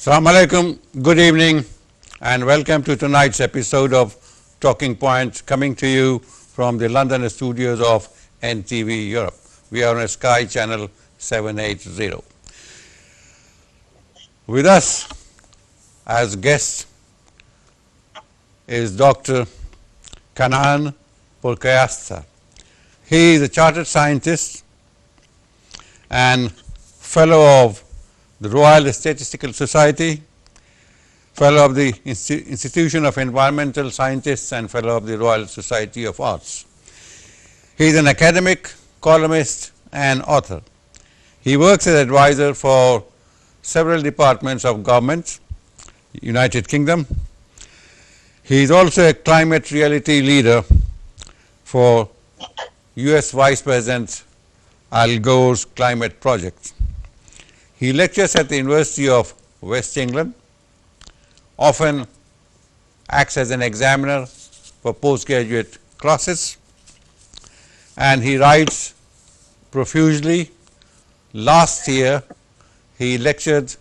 Assalamu alaikum, good evening and welcome to tonight's episode of Talking Points, coming to you from the London studios of NTV Europe. We are on Sky channel 780. With us as guest is Dr. Kanaan Purkayastha. He is a chartered scientist and fellow of the Royal Statistical Society, fellow of the Institution of Environmental Scientists and fellow of the Royal Society of Arts. He is an academic, columnist and author. He works as advisor for several departments of government, United Kingdom. He is also a climate reality leader for US Vice President Al Gore's climate project. He lectures at the University of West England, often acts as an examiner for postgraduate classes, and he writes profusely. Last year, he lectured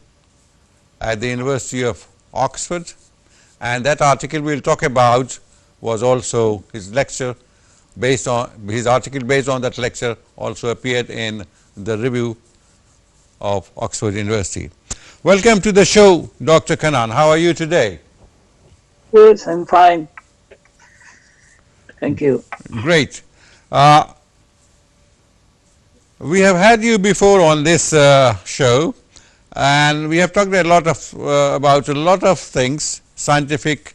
at the University of Oxford, and that article we will talk about was also his lecture based on his article based on that lecture also appeared in the review of Oxford University. Welcome to the show, Dr. Kanaan. How are you today? Yes, I'm fine. Thank you. Great. We have had you before on this show, and we have talked a lot of about a lot of things: scientific,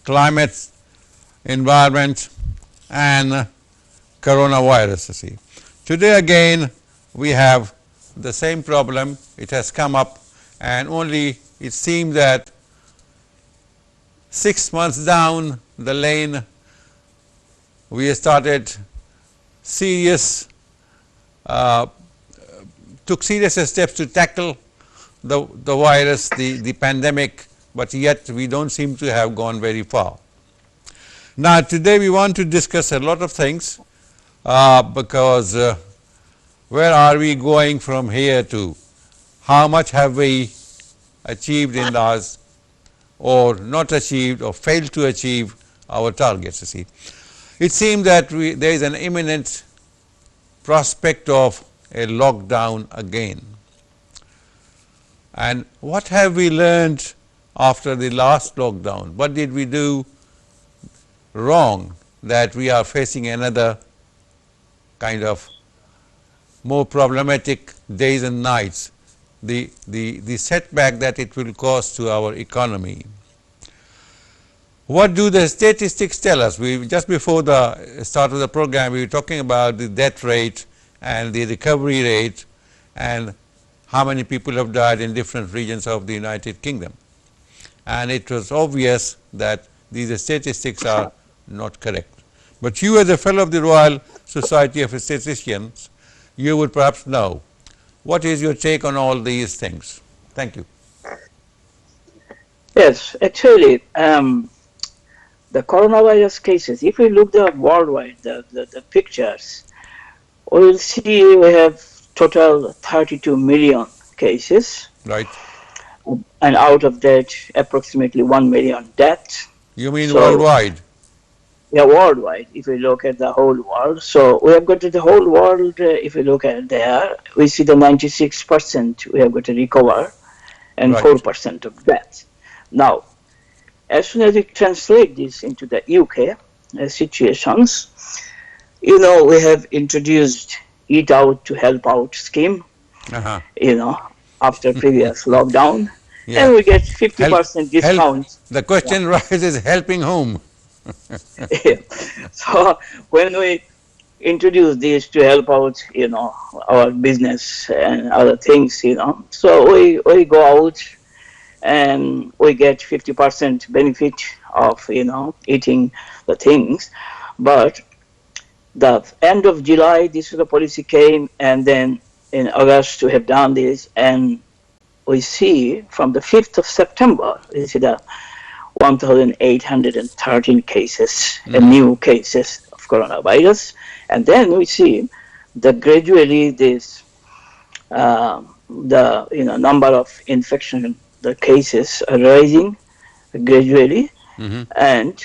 climate, environment, and coronavirus. Today again, we have the same problem. It has come up, and only it seems that 6 months down the lane, we started took serious steps to tackle the virus, the pandemic, but yet we don't seem to have gone very far. Now today we want to discuss a lot of things because where are we going from here to? How much have we achieved in ours, or not achieved, or failed to achieve our targets? It seems that there is an imminent prospect of a lockdown again. And what have we learned after the last lockdown? What did we do wrong that we are facing another kind of more problematic days and nights, the setback that it will cause to our economy? What do the statistics tell us? We just before the start of the program, we were talking about the death rate and the recovery rate and how many people have died in different regions of the United Kingdom. And it was obvious that these statistics are not correct. But you, as a fellow of the Royal Society of Statisticians, you would perhaps know. What is your take on all these things? Thank you. Yes, actually, the coronavirus cases, if we look the worldwide, the pictures, we will see we have total 32 million cases. Right. And out of that, approximately 1 million deaths. You mean worldwide? Yeah, worldwide, if we look at the whole world. So we have got to the whole world, if we look at there, we see the 96% we have got to recover and Right. 4% of deaths. Now, as soon as we translate this into the UK situations, we have introduced Eat Out to Help Out scheme, after previous lockdown, Yeah. and we get 50% discount. The question rises, helping whom? So when we introduce this to help out, our business and other things, so we go out and we get 50% benefit of, eating the things. But the end of July, this is the policy came, and then in August we have done this, and we see from the 5th of September, we see the 1,813 cases, new cases of coronavirus, and then we see that gradually this the number of infection the cases are rising gradually, and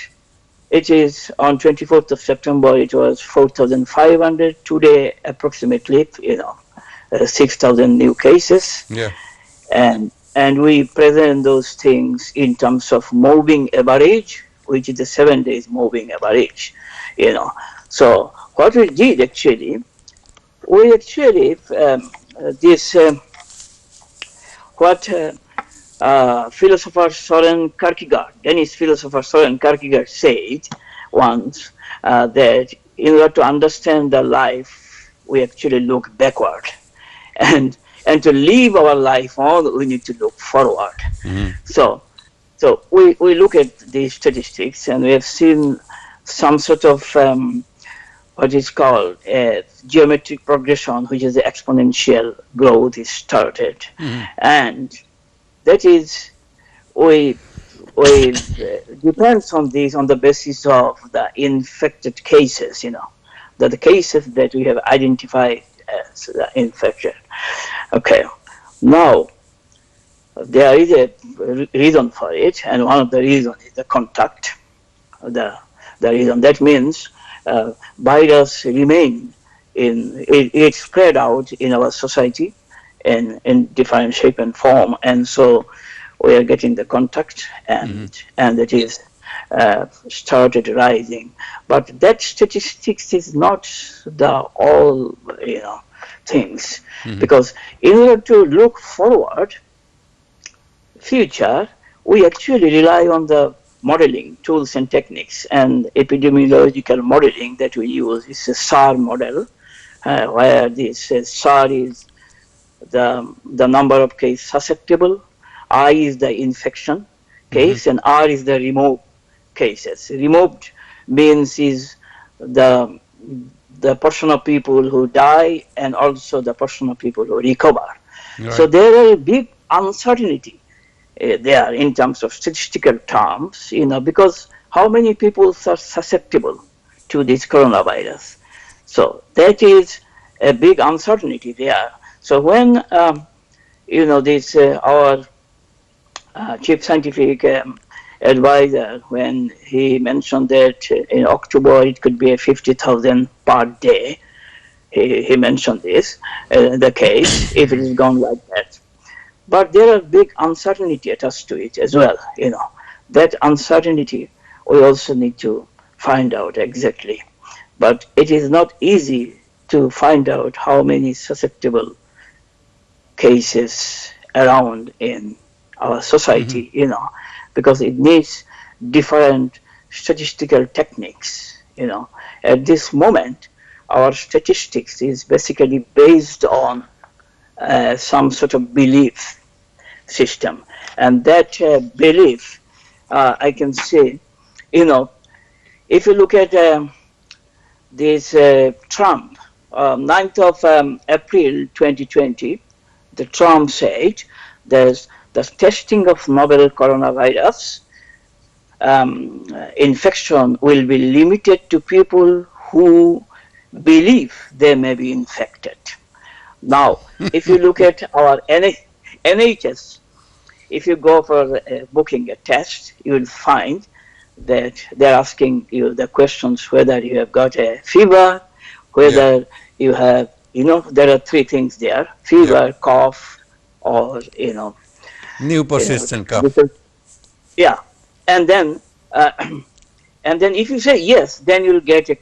it is on 24th of September. It was 4,500. Today, approximately, 6,000 new cases. Yeah. And we present those things in terms of moving average, which is the 7 days moving average. So what we did actually, we actually this what philosopher Soren Kierkegaard, Danish philosopher Soren Kierkegaard said once, that in order to understand the life, we actually look backward, and to live our life on, we need to look forward. So we look at these statistics, and we have seen some sort of what is called a geometric progression, which is the exponential growth is started, and that is we depends on this on the basis of the infected cases, the cases that we have identified as the infected. Okay, now there is a reason for it, and one of the reasons is the contact. The reason that means virus remain it spread out in our society in different shape and form, and so we are getting the contact, and it is started rising. But that statistics is not the all things, because in order to look forward future, we actually rely on the modeling tools and techniques, and epidemiological modeling that we use is a SAR model, where this SAR is the number of cases susceptible, I is the infection case, and R is the removed cases. Removed means is the portion of people who die and also the portion of people who recover. Right. So there are a big uncertainty there in terms of statistical terms, because how many people are susceptible to this coronavirus? So that is a big uncertainty there. So when this our chief scientific advisor, when he mentioned that in October it could be 50,000 per day, he mentioned this the case if it is gone like that. But there are big uncertainty attached to it as well. That uncertainty we also need to find out exactly. But it is not easy to find out how many susceptible cases around in our society, because it needs different statistical techniques. At this moment, our statistics is basically based on some sort of belief system, and that belief, I can say, if you look at this Trump, 9th of April 2020, the Trump said there's the testing of novel coronavirus infection will be limited to people who believe they may be infected. Now, if you look at our NHS, if you go for booking a test, you will find that they're asking you the questions whether you have got a fever, whether you have, there are three things there: fever, cough, or new persistent cough. Yeah, and then if you say yes, then you'll get a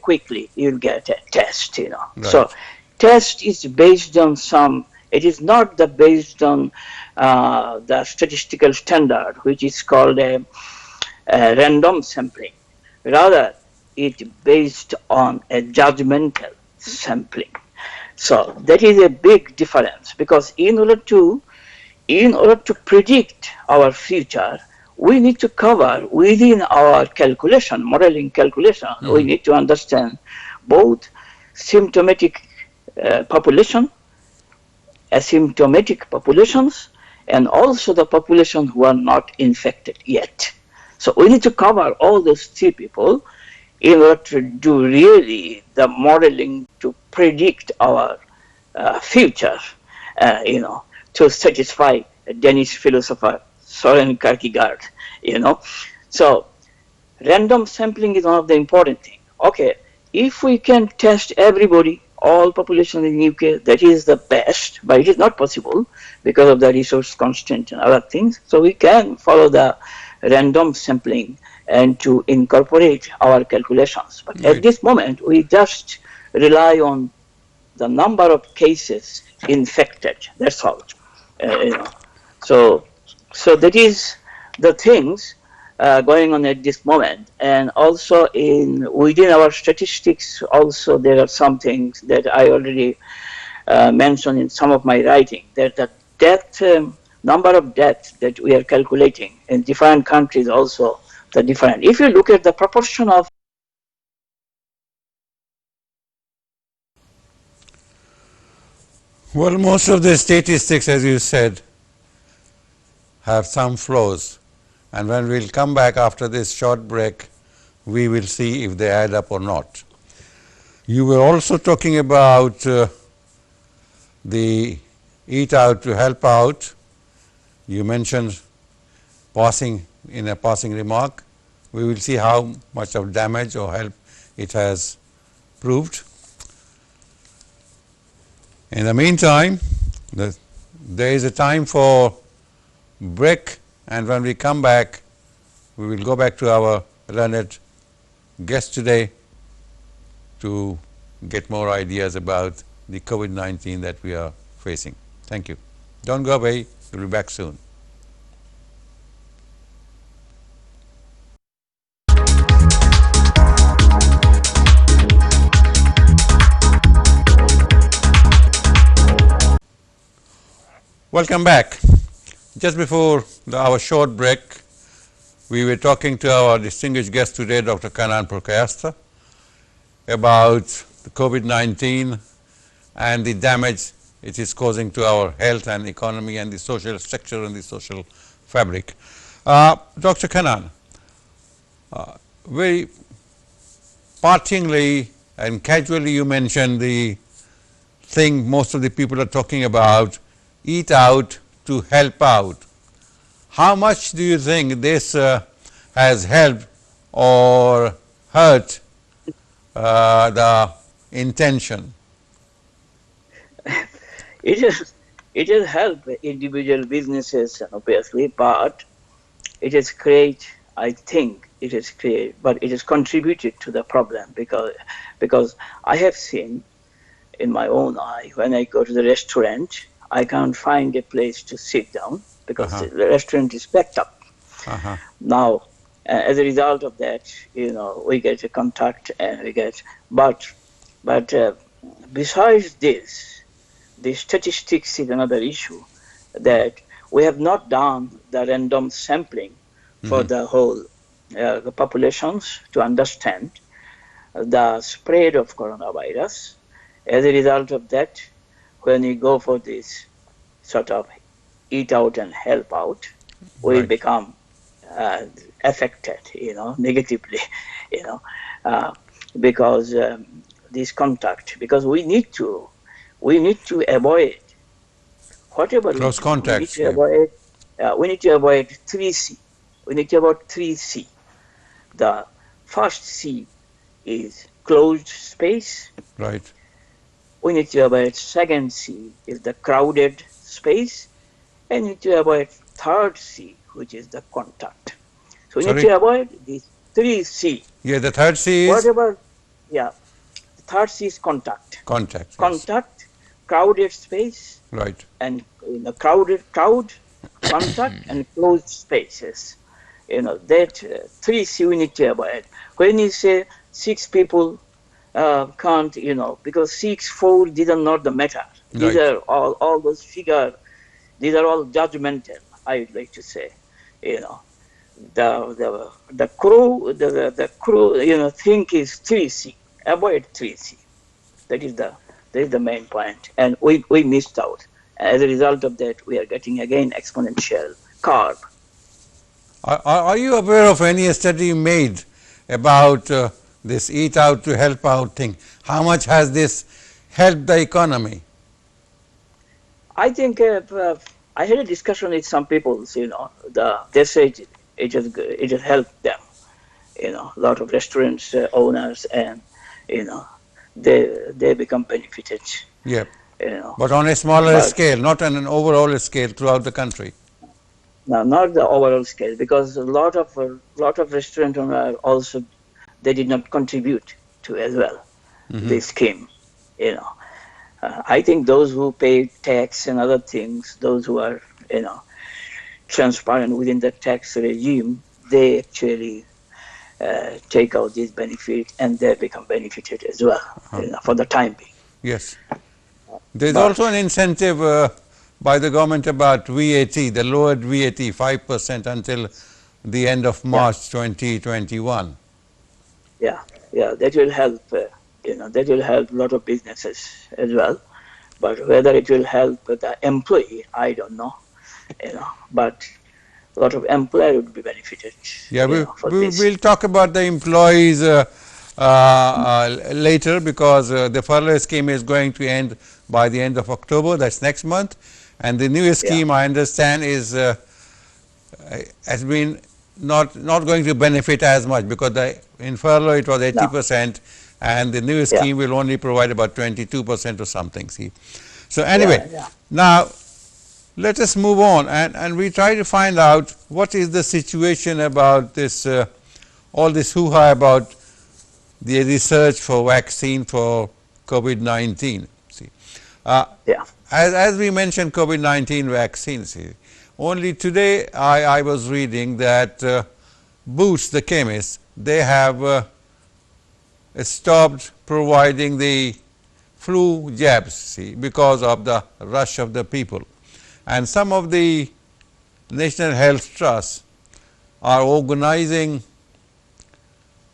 test. Right. So test is based on it is not based on the statistical standard, which is called a random sampling. Rather, it's based on a judgmental sampling. So that is a big difference, because in order to predict our future, we need to cover within our modeling calculation, we need to understand both symptomatic population, asymptomatic populations, and also the population who are not infected yet. So we need to cover all those three people in order to do really the modeling to predict our future, to satisfy Danish philosopher Soren Kierkegaard, you know. So random sampling is one of the important things. Okay, if we can test everybody, all population in UK, that is the best, but it is not possible because of the resource constraint and other things. So we can follow the random sampling and to incorporate our calculations. But at Right. this moment, we just rely on the number of cases infected. That's all. You know. So, so that is the things going on at this moment. And also in within our statistics, also there are some things that I already mentioned in some of my writing. That the death number of deaths that we are calculating in different countries also the different. If you look at the proportion of Well, most of the statistics, as you said, have some flaws, and when we'll come back after this short break, we will see if they add up or not. You were also talking about the eat out to help out. You mentioned passing in a passing remark. We will see how much of damage or help it has proved. In the meantime, there is a time for break, and when we come back, we will go back to our learned guest today to get more ideas about the COVID-19 that we are facing. Thank you. Don't go away. We'll be back soon. Welcome back. Just before our short break, we were talking to our distinguished guest today, Dr. Kannan Purkayastha, about the COVID-19 and the damage it is causing to our health and economy and the social structure and the social fabric. Dr. Kannan, very partingly and casually you mentioned the thing most of the people are talking about, eat out to help out. How much do you think this has helped or hurt the intention? it has helped individual businesses obviously, but it has created, I think it has created, but it has contributed to the problem because I have seen in my own eye when I go to the restaurant, I can't find a place to sit down because the restaurant is packed up. Now, as a result of that, we get a contact and we get, but besides this, the statistics is another issue that we have not done the random sampling for the whole the populations to understand the spread of coronavirus. As a result of that, when we go for this sort of eat out and help out, we become affected, negatively, because this contact, because we need to avoid whatever close contacts. We need to avoid 3C. We need to avoid 3C. The first C is closed space. Right. We need to avoid second C is the crowded space, and we need to avoid third C, which is the contact. So we need to avoid these 3C. Yeah, the third C is? Whatever, the third C is contact. Contact. Contact, crowded space, right, and crowd, contact, and closed spaces. That 3C we need to avoid. When you say 6 people can't, because 6, 4, these are not the matter. These are all those figures. These are all judgmental, I would like to say. The crew, think is 3C. Avoid 3C. That is the main point. And we missed out. As a result of that, we are getting again exponential curve. Are you aware of any study made about this eat out to help out thing? How much has this helped the economy? I think I had a discussion with some people, they say it just helped them, a lot of restaurants owners, and, they become benefited, Yeah. you know. But on a smaller But scale, not on an overall scale throughout the country. now, not the overall scale, because a lot of restaurant owners also, they did not contribute to as well to Mm-hmm. this scheme, you know. I think those who pay tax and other things, those who are, transparent within the tax regime, they actually take out this benefit, and they become benefited as well, Uh-huh. for the time being. Yes. There's But also an incentive by the government about VAT, the lowered VAT 5% until the end of yeah, March 2021. yeah, that will help. That will help a lot of businesses as well. But whether it will help the employee, I don't know. But a lot of employer would be benefited, Yeah, for this. we'll talk about the employees later, because the furlough scheme is going to end by the end of October, that's next month. And the new Yeah, scheme, I understand, is has been not going to benefit as much, because in furlough it was no, 80%, and the new yeah, scheme will only provide about 22% or something. See, so yeah, anyway, yeah, now let us move on, and we try to find out what is the situation about this all this hoo-ha about the research for vaccine for COVID-19. See, uh, yeah, as we mentioned COVID-19 vaccine, see, only today I was reading that Boots, the chemist, they have stopped providing the flu jabs, see, because of the rush of the people. And some of the National Health Trusts are organizing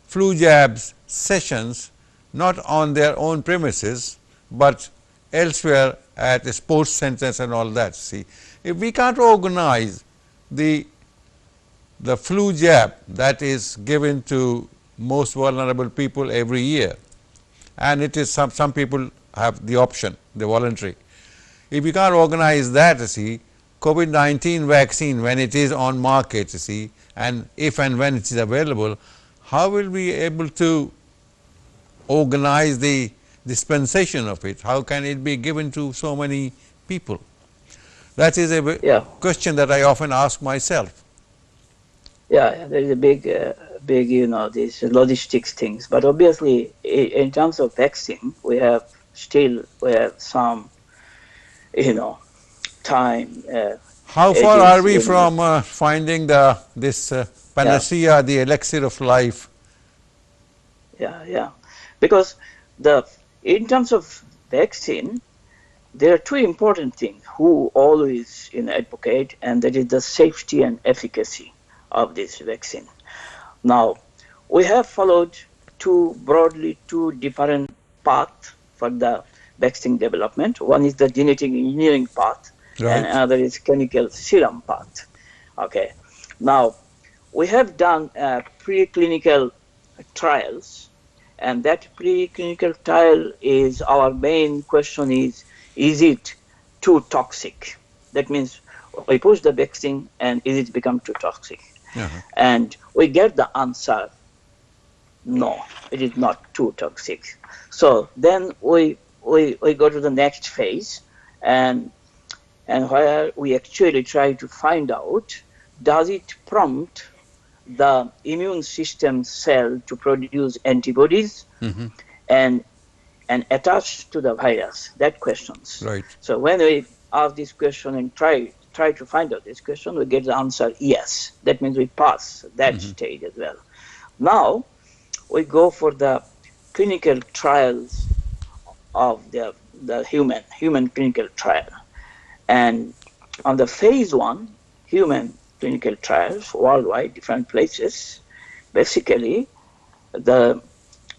flu jabs sessions not on their own premises, but elsewhere at sports centers and all that. See, if we can't organize the flu jab that is given to most vulnerable people every year, and it is some people have the option, the voluntary. If we can't organize that, see, COVID-19 vaccine, when it is on market, see, and if and when it is available, how will we be able to organize the dispensation of it? How can it be given to so many people? That is a yeah, question that I often ask myself. yeah. There is a big, these logistics things. But obviously, in terms of vaccine, we have some, you know, time. How It far are is, we from finding this yeah, panacea, the elixir of life? yeah. Because the in terms of vaccine, there are two important things who always advocate, and that is the safety and efficacy of this vaccine. Now, we have followed two different paths for the vaccine development. One is the genetic engineering path, and Right. another is clinical serum path. Okay. Now, we have done preclinical trials, and that preclinical trial is our main question is it too toxic? That means we push the vaccine, and is it become too toxic? Uh-huh. And we get the answer, no, it is not too toxic. So then we go to the next phase, and where we actually try to find out, does it prompt the immune system cell to produce antibodies Mm-hmm. and attach to the virus? That questions. Right. So when we ask this question and try to find out this question, we get the answer yes. That means we pass that Mm-hmm. stage as well. Now we go for the clinical trials of the human clinical trial. And on the phase 1 human clinical trials worldwide, different places, basically the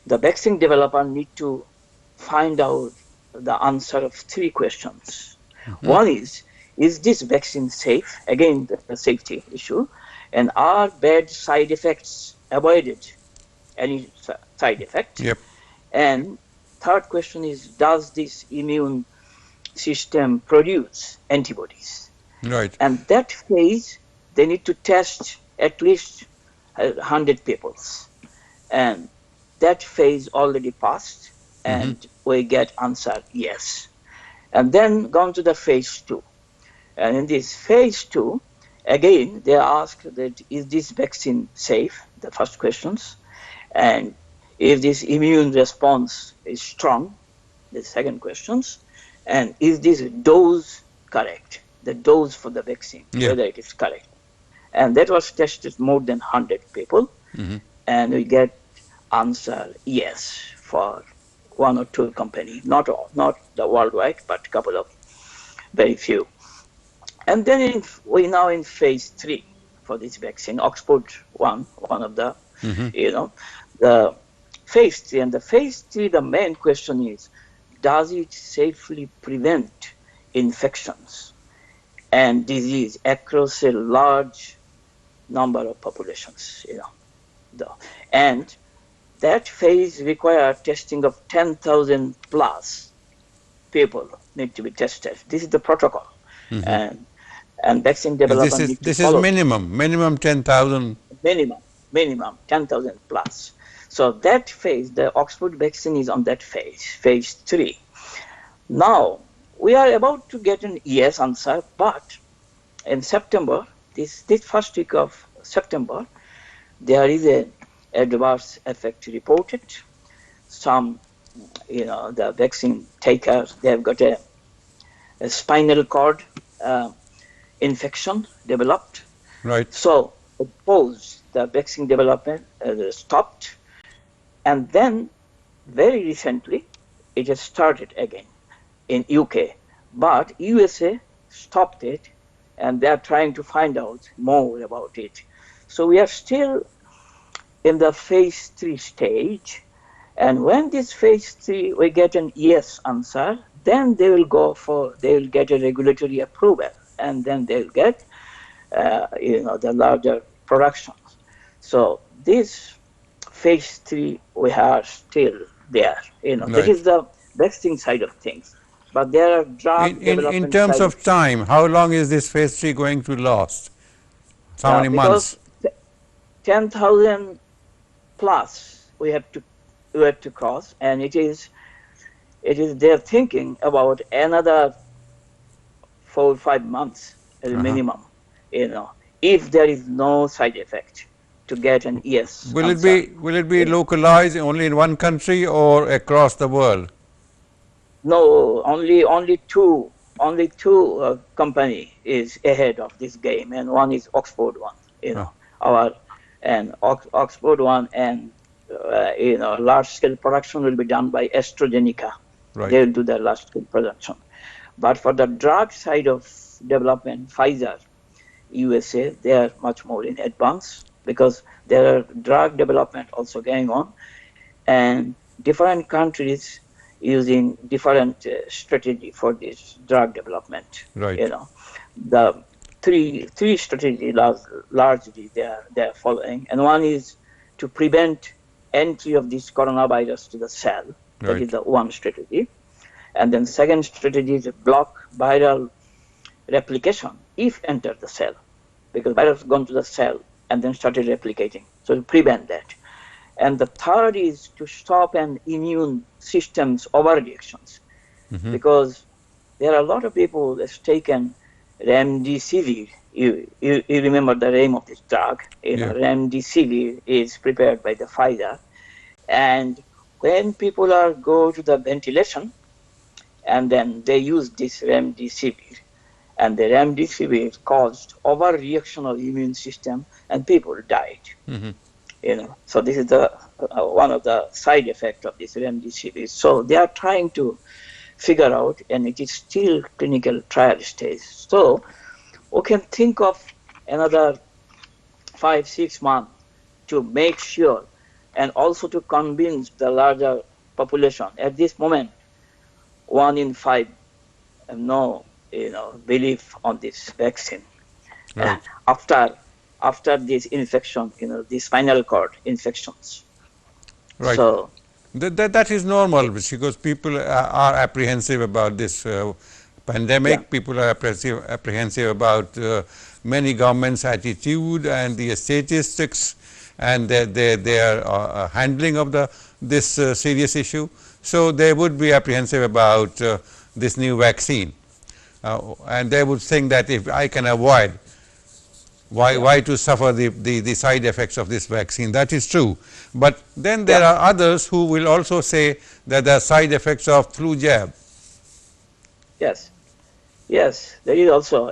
vaccine developer need to find out the answer of three questions. Mm-hmm. One is this vaccine safe? Again, the safety issue. And are bad side effects avoided? Any side effect? Yep. And third question is, does this immune system produce antibodies? Right. And that phase, they need to test at least 100 peoples. And that phase already passed, Mm-hmm. and we get answer yes. And then gone to the phase 2. And in this phase 2, again, they ask that is this vaccine safe, the first questions, and if this immune response is strong, the second questions, and is this dose correct, the dose for the vaccine, Yeah. whether it is correct. And that was tested more than 100 people, Mm-hmm. and we get answer yes for one or two company, not all, not the worldwide, but a couple of very few. And then we now in phase 3 for this vaccine, Oxford one of the, Mm-hmm. the phase 3. And the phase 3, the main question is, does it safely prevent infections and disease across a large number of populations? And that phase requires testing of 10,000 plus people need to be tested. This is the protocol. Mm-hmm. And vaccine And this development is need to this is follow this. minimum 10,000. Minimum 10,000 plus. So that phase, the Oxford vaccine is on that phase 3. Now, we are about to get an yes answer, but in September, this first week of September, there is an adverse effect reported. Some, the vaccine takers, they have got a spinal cord uh, infection developed. Right. So it paused, the vaccine development stopped, and then very recently it has started again in UK, but USA stopped it, and they are trying to find out more about it. So we are still in the phase 3 stage, and when this phase 3 we get an yes answer, then they will get a regulatory approval, and then they'll get the larger productions. So this phase 3 we are still there. This Right. is the vaccine side of things, but there are drug In development terms side of of things. time, how long is this phase 3 going to last? How many Because months? 10,000 plus we have to cross, and it is they're thinking about another 4 or 5 months as a Uh-huh. minimum. You know, if there is no side effect to get an yes Will it answer. be localized only in one country or across the world? No, only two company is ahead of this game, and one is Oxford one. Huh. Our and Oxford one, and large scale production will be done by AstraZeneca. Right. They will do the large scale production. But for the drug side of development, Pfizer, USA, they are much more in advance because there are drug development also going on, and different countries using different strategy for this drug development. Right. The three strategy largely they are following, and one is to prevent entry of this coronavirus to the cell. That is Right. the one strategy. And then second strategy is to block viral replication if enter the cell, because virus gone to the cell and then started replicating. So to prevent that. And the third is to stop an immune system's overreactions, Mm-hmm. because there are a lot of people that's taken remdesivir. You remember the name of this drug? Yeah. Remdesivir is prepared by the Pfizer, and when people go to the ventilation, and then they use this remdesivir, and the remdesivir caused overreaction of immune system, and people died. Mm-hmm. So this is the one of the side effects of this remdesivir. So they are trying to figure out, and it is still clinical trial stage. So we can think of another 5-6 months to make sure, and also to convince the larger population. At this moment, 1 in 5 have no belief on this vaccine. Right. after this infection, these spinal cord infections. Right. So That is normal because people are apprehensive about this pandemic. People are apprehensive about many governments' attitude and the statistics and their handling of this serious issue. So they would be apprehensive about this new vaccine, and they would think that if I can avoid, why to suffer the side effects of this vaccine? That is true. But then there are others who will also say that there are side effects of flu jab. Yes, yes, there is also,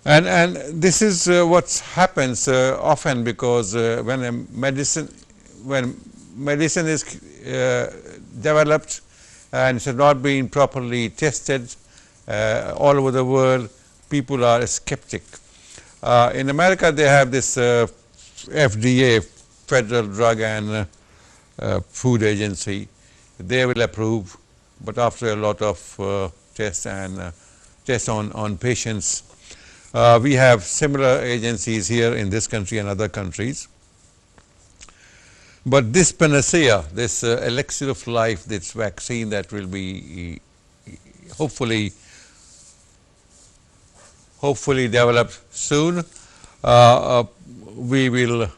And this is what happens often, because when medicine is developed and it has not been properly tested all over the world, people are skeptic. In America, they have this FDA, Federal Drug and Food Agency. They will approve, but after a lot of tests and tests on patients. We have similar agencies here in this country and other countries. But this panacea, this elixir of life, this vaccine that will be hopefully developed soon, we will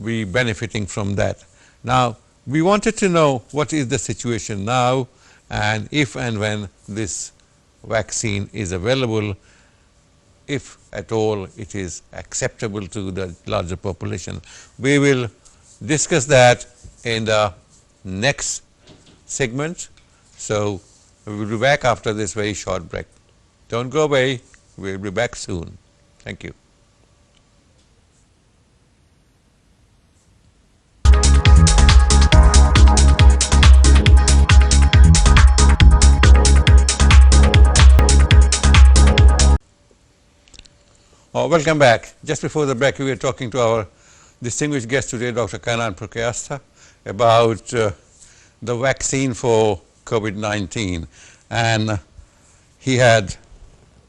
be benefiting from that. Now, we wanted to know what is the situation now, and if and when this vaccine is available, if at all it is acceptable to the larger population. We will discuss that in the next segment. So, we will be back after this very short break. Don't go away, we will be back soon. Thank you. Welcome back. Just before the break, we were talking to our distinguished guest today, Dr. Kannan Purkayastha, about the vaccine for COVID-19, and he had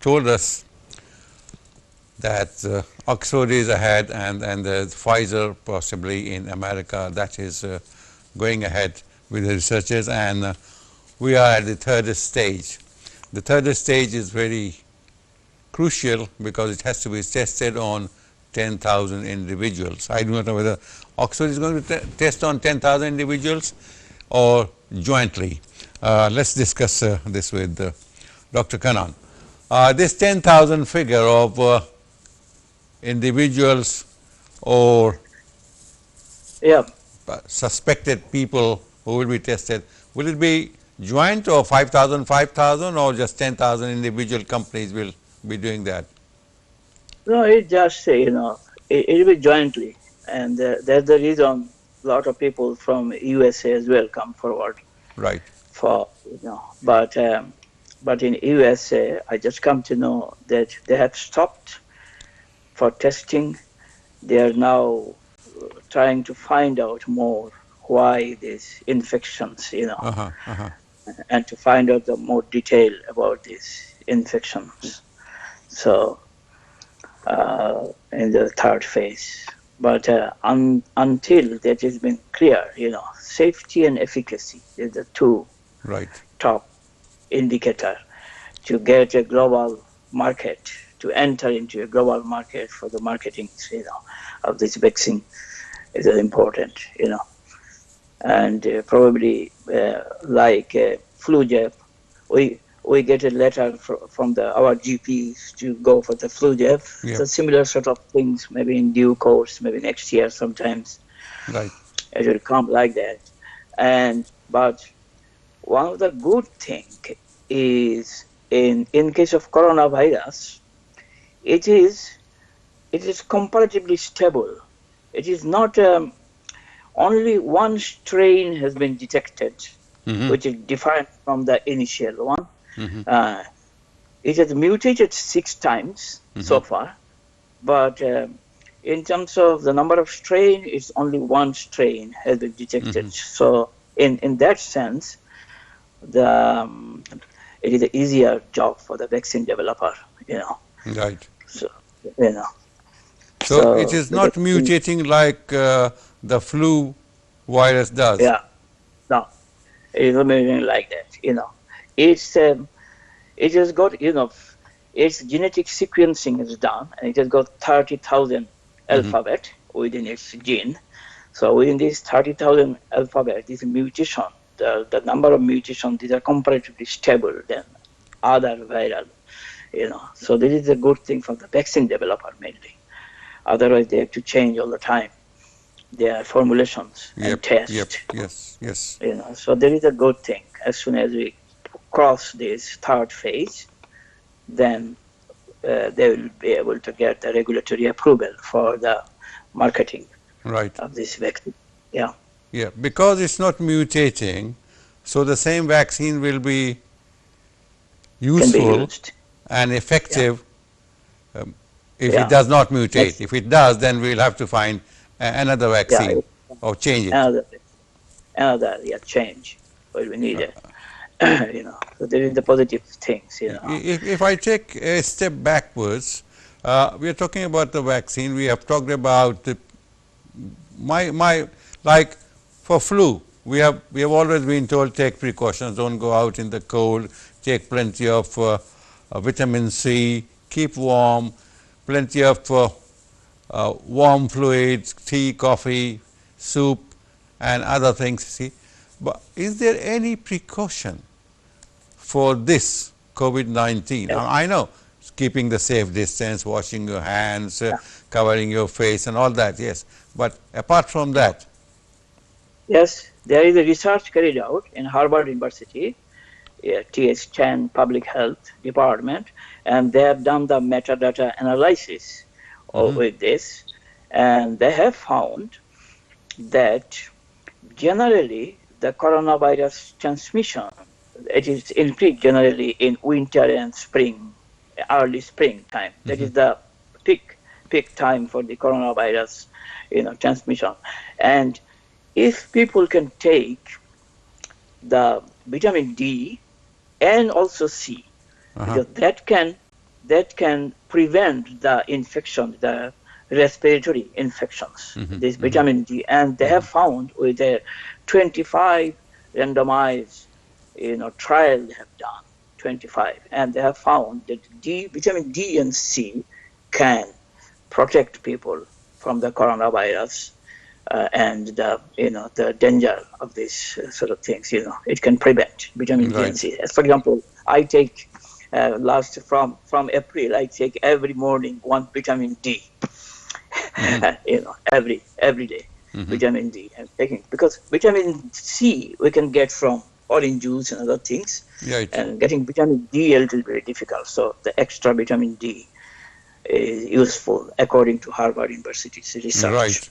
told us that Oxford is ahead and Pfizer possibly in America, that is going ahead with the researches, and we are at the third stage. The third stage is very crucial because it has to be tested on 10,000 individuals. I do not know whether Oxford is going to test on 10,000 individuals or jointly. Let's discuss this with Dr. Kannan. This 10,000 figure of individuals or suspected people who will be tested, will it be joint or 5,000, 5,000, or just 10,000 individual companies will be doing that? No, it just, it will be jointly, and that's the reason a lot of people from USA as well come forward. Right. For, but in USA, I just come to know that they have stopped for testing. They are now trying to find out more why these infections, and to find out the more detail about these infections. So, in the third phase, but until that has been clear, safety and efficacy is the two top indicator to get a global market, to enter into a global market for the marketing, of this vaccine is important, and probably like flu jab, we get a letter from our GPs to go for the flu jab. Yeah. So similar sort of things, maybe in due course, maybe next year sometimes. Right. It will come like that. But one of the good thing is in case of coronavirus, it is comparatively stable. It is not only one strain has been detected, which is different from the initial one. It has mutated 6 times so far, but in terms of the number of strain, it's only one strain has been detected. So in that sense, it is an easier job for the vaccine developer, Right. So, So it is not mutating like the flu virus does. Yeah, no, it is not mutating like that, it's it has got, its genetic sequencing is done, and it has got 30,000 alphabet within its gene. So within these 30,000 alphabet, this mutation, the number of mutations, these are comparatively stable than other viral, So this is a good thing for the vaccine developer mainly. Otherwise, they have to change all the time their formulations and test. Yes. So there is a good thing. As soon as we cross this third phase, then they will be able to get the regulatory approval for the marketing of this vaccine. Yeah. Yeah, because it's not mutating, so the same vaccine will be useful and effective if it does not mutate. If it does, then we'll have to find another vaccine or change it. Another change will be needed. So there is the positive things. If I take a step backwards, we are talking about the vaccine. We have talked about like for flu. We have always been told take precautions, don't go out in the cold, take plenty of vitamin C, keep warm, plenty of warm fluids, tea, coffee, soup, and other things. See, but is there any precaution for this COVID-19? I know keeping the safe distance, washing your hands, covering your face, and all that. Yes, but apart from that. Yes, there is a research carried out in Harvard University, T.H. Chan Public Health Department, and they have done the metadata analysis with this, and they have found that generally the coronavirus transmission, it is increased generally in winter and spring, early spring time. That is the peak time for the coronavirus, transmission. And if people can take the vitamin D and also C, because that can prevent the infection, the respiratory infections, this vitamin D, and they have found with a 25 randomized trial they have done, 25, and they have found that vitamin D and C can protect people from the coronavirus and the danger of these sort of things. It can prevent vitamin D and C. As for example, I take from April, I take every morning 1 vitamin D. Every day, vitamin D I'm taking, because vitamin C we can get from orange juice and other things, and getting vitamin D a little bit difficult. So the extra vitamin D is useful according to Harvard University's research. Right.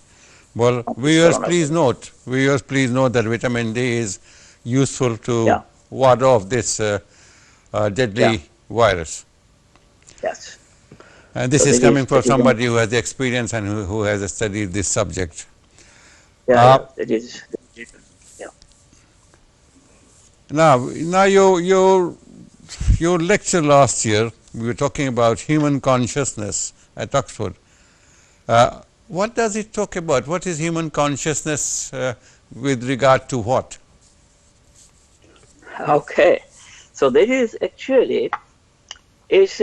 Well, viewers, please note that vitamin D is useful to ward off this deadly virus. Yes. And this is coming from somebody who has experience and who has studied this subject. It is. Now your lecture last year, we were talking about human consciousness at Oxford. What does it talk about? What is human consciousness with regard to what? Okay, so that is actually it's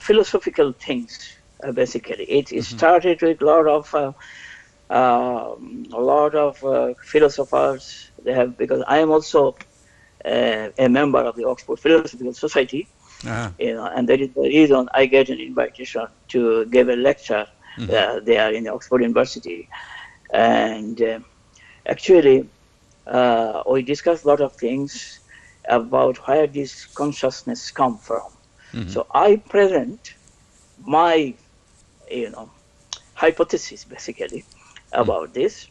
philosophical things basically. It started with a lot of philosophers. They have, because I am also a member of the Oxford Philosophical Society. And that is the reason I get an invitation to give a lecture there in Oxford University. And actually, we discussed a lot of things about where this consciousness come from. So I present my, hypothesis basically about this.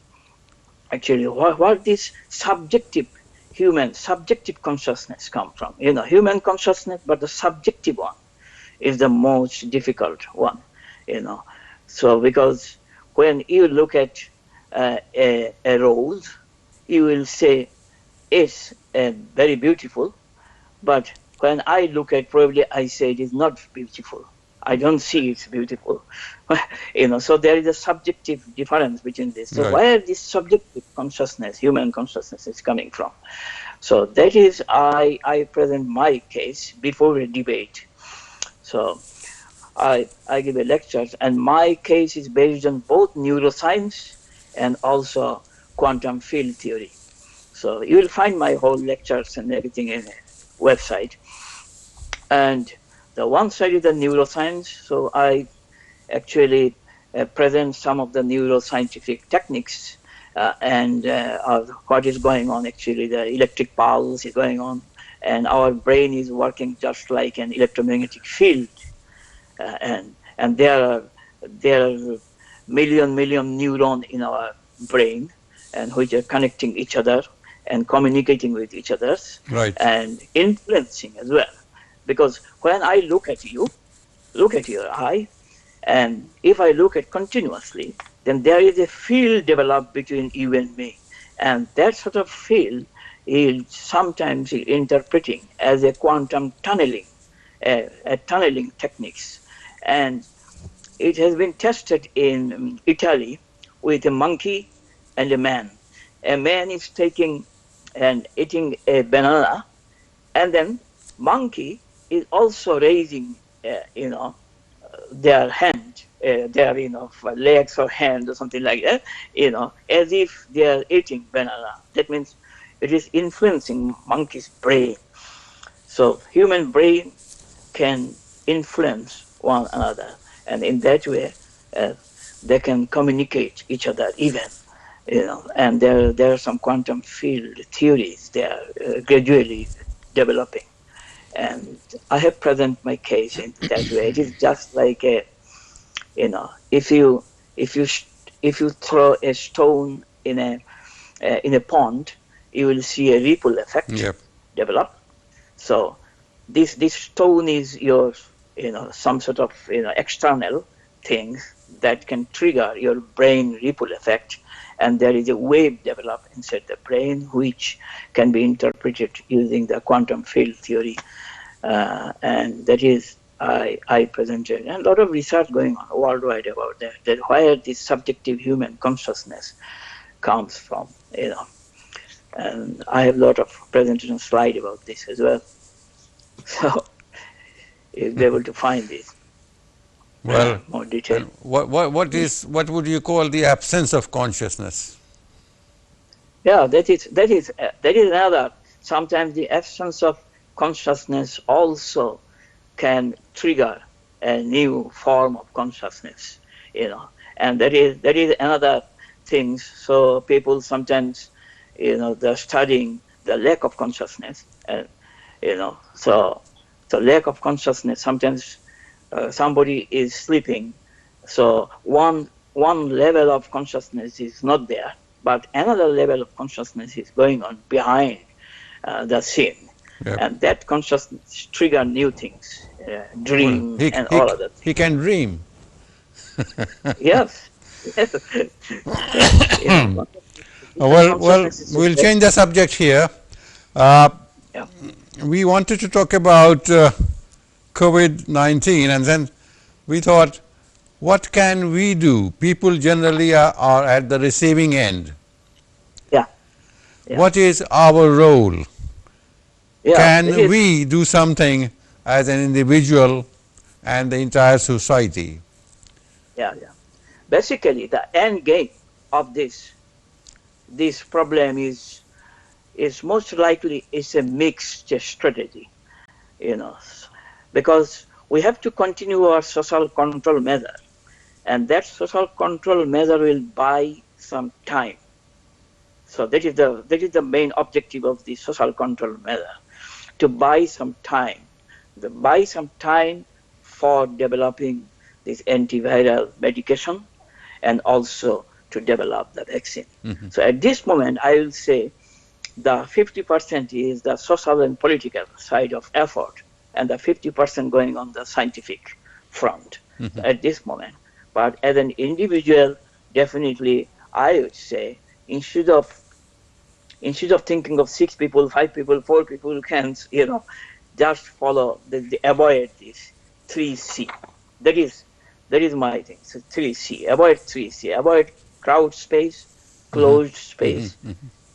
Actually, what this human subjective consciousness come from. Human consciousness, but the subjective one is the most difficult one. So because when you look at a rose, you will say it's very beautiful, but when I look at, probably I say it is not beautiful. I don't see it's beautiful. So there is a subjective difference between this. So where this subjective consciousness, human consciousness, is coming from? So that is, I present my case before a debate. So I give a lectures, and my case is based on both neuroscience and also quantum field theory. So you will find my whole lectures and everything in a website. And the one side is the neuroscience. So I actually present some of the neuroscientific techniques and of what is going on. Actually, the electric pulse is going on, and our brain is working just like an electromagnetic field. And there are million neuron in our brain, and which are connecting each other and communicating with each other Right. and influencing as well. Because when I look at your eye, and if I look at continuously, then there is a field developed between you and me. And that sort of field is sometimes interpreting as a quantum tunneling, a tunneling techniques. And it has been tested in Italy with a monkey and a man. A man is taking and eating a banana, and then monkey is also raising, their hand, their legs or hand or something like that, as if they are eating banana. That means it is influencing monkey's brain. So human brain can influence one another, and in that way, uh, they can communicate each other even. And there are some quantum field theories they are gradually developing. And I have present my case in that way. It is just like a, if you if you if you throw a stone in a pond, you will see a ripple effect Yep. develop. So this stone is your, some sort of, external things that can trigger your brain ripple effect, and there is a wave develop inside the brain which can be interpreted using the quantum field theory. And that is, I presented, and a lot of research going on worldwide about that where this subjective human consciousness comes from, and I have a lot of presentation slide about this as well. So you'll be able to find this Well, more detail. and what would you call the absence of consciousness? Yeah, that is another. Sometimes the absence of consciousness also can trigger a new form of consciousness, and that is another thing. So people sometimes, they're studying the lack of consciousness, and so the lack of consciousness. Sometimes somebody is sleeping, so one level of consciousness is not there, but another level of consciousness is going on behind the scene, Yep. and that consciousness trigger new things, Well, dream and all other he things. can dream. Yes, different Well, consciousnesses. we'll change the subject here. Uh, Yeah, we wanted to talk about COVID-19, and then we thought, what can we do? People generally are at the receiving end. yeah, yeah, What is our role? yeah. That Can is, we do something as an individual and the entire society? yeah, yeah. Basically, the end game of this problem is most likely is a mixed strategy, you know, because we have to continue our social control measure, and that social control measure will buy some time. So that is the main objective of the social control measure, to buy some time, for developing this antiviral medication and also to develop the vaccine. Mhm. So at this moment, I will say the 50% is the social and political side of effort, and the 50% going on the scientific front at this moment. But as an individual, definitely, I would say instead of thinking of 6 people, 5 people, 4 people, can just follow avoid this 3C. That is my thing. So 3C, avoid 3C, avoid crowd space, closed space,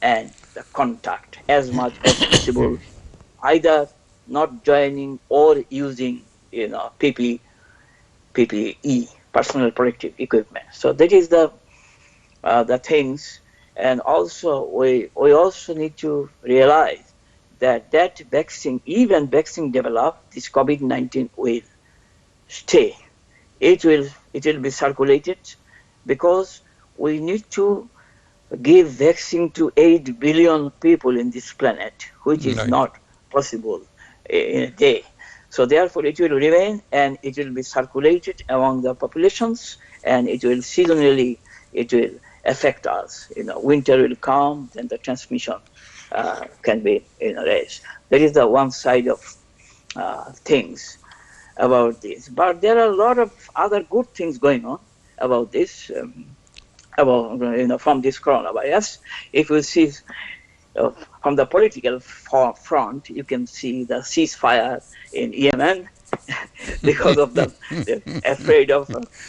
and the contact. as much as possible, either not joining or using, PPE, personal protective equipment. So that is the things. And also we also need to realize that vaccine, even vaccine developed, this COVID-19 will stay. It will be circulated, because we need to give vaccine to 8 billion people in this planet, which is Right. not possible in a day. So therefore it will remain, and it will be circulated among the populations, and it will seasonally, it will affect us. Winter will come, then the transmission can be raised. That is the one side of things about this. But there are a lot of other good things going on about this. About from this coronavirus. If you see uh, from the political front, you can see the ceasefire in Yemen because of the afraid of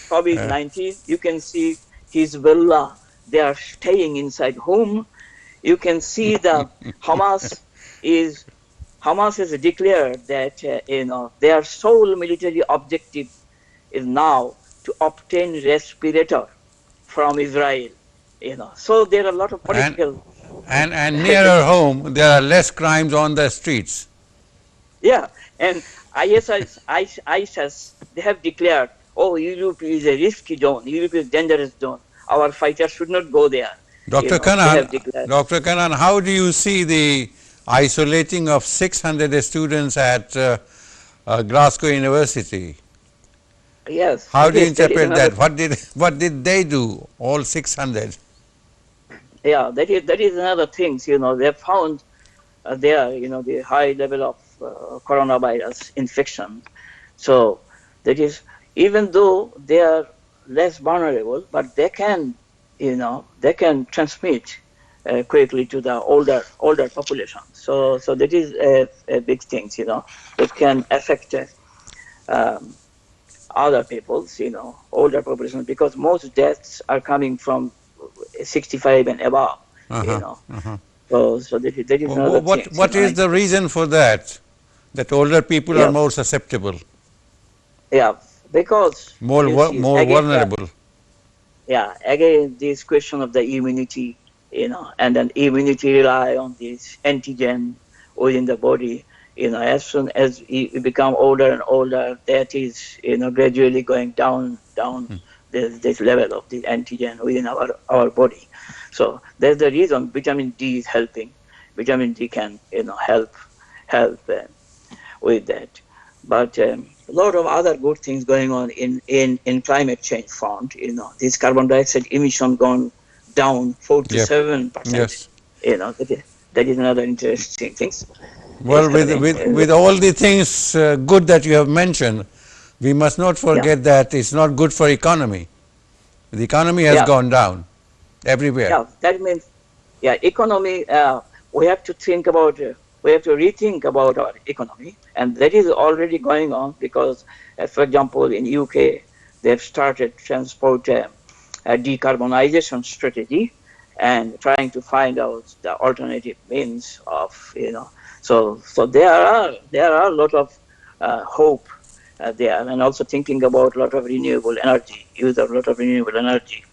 COVID-19. You can see Hezbollah, they are staying inside home. You can see the Hamas is Hamas has declared that their sole military objective is now to obtain respirator from Israel. So there are a lot of And political. and nearer home, there are less crimes on the streets. Yeah, and ISIS, they have declared, oh, Europe is a risky zone, Europe is a dangerous zone. Our fighters should not go there. Dr. They Kanan, have declared. Dr. Kanan, how do you see the isolating of 600 students at Glasgow University? Yes, How do you that is interpret another. that? What did they do? All 600? Yeah, that is another thing. They have found there, the high level of coronavirus infection. So that is, even though they are less vulnerable, but they can transmit quickly to the older population. So that is a big thing. It can affect um, other people's, older population, because most deaths are coming from 65 and above. You Uh-huh, know, uh-huh. so that is another thing. What is the reason for that? That older people are Yeah, more susceptible, yeah, because you see more again, vulnerable. again this question of the immunity, and then immunity rely on this antigen within the body. As soon as you become older and older, that is, gradually going down this level of the antigen within our body. So that's the reason vitamin D is helping. Vitamin D can, help with that. But a lot of other good things going on in climate change front. This carbon dioxide emission gone down 4 to Yep. 7%. Yes. That is another interesting things is Well, happening. with all the things good that you have mentioned, we must not Yeah, forget that it's not good for economy. The economy has yeah, gone down everywhere. yeah. That means, economy. We have to think about. We have to rethink about our economy, and that is already going on, because, for example, in UK, they've started transport a decarbonization strategy, and trying to find out the alternative means of. So there are a lot of hope there, and also thinking about a lot of renewable energy, use of a lot of renewable energy,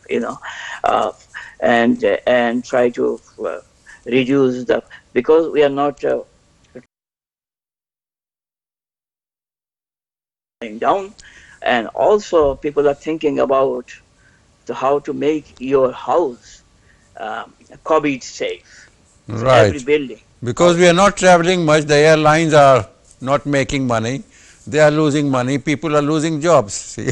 uh, and try to reduce the, because we are not going down, and also people are thinking about how to make your house COVID safe. So every Right. building Because we house. are not traveling much, the airlines are not making money. They are losing money. People are losing jobs. See?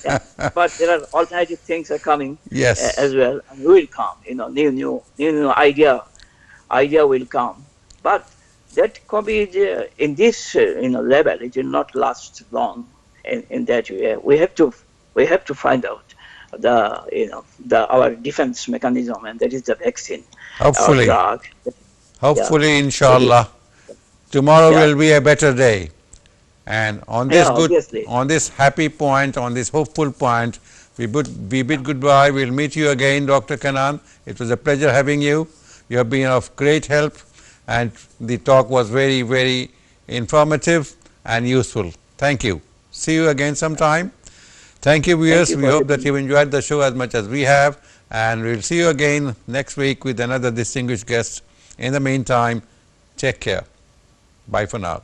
Yeah, but there are alternative things are coming as Yes. well, and will come. New idea will come. But that COVID in this level, it will not last long. In that way, we have to find out the our defense mechanism, and that is the vaccine, our Hopefully. drug. Yeah, Hopefully, that is, inshallah, tomorrow yeah, will be a better day. And yeah, obviously. on this happy point, on this hopeful point, we bid goodbye. We'll meet you again, Dr. Kanan. It was a pleasure having you. You have been of great help, and the talk was very, very informative and useful. Thank you. See you again sometime. Thank you, Thank viewers. you We for hope that listening. you've enjoyed the show as much as we have, and we'll see you again next week with another distinguished guest. In the meantime, take care. Bye for now.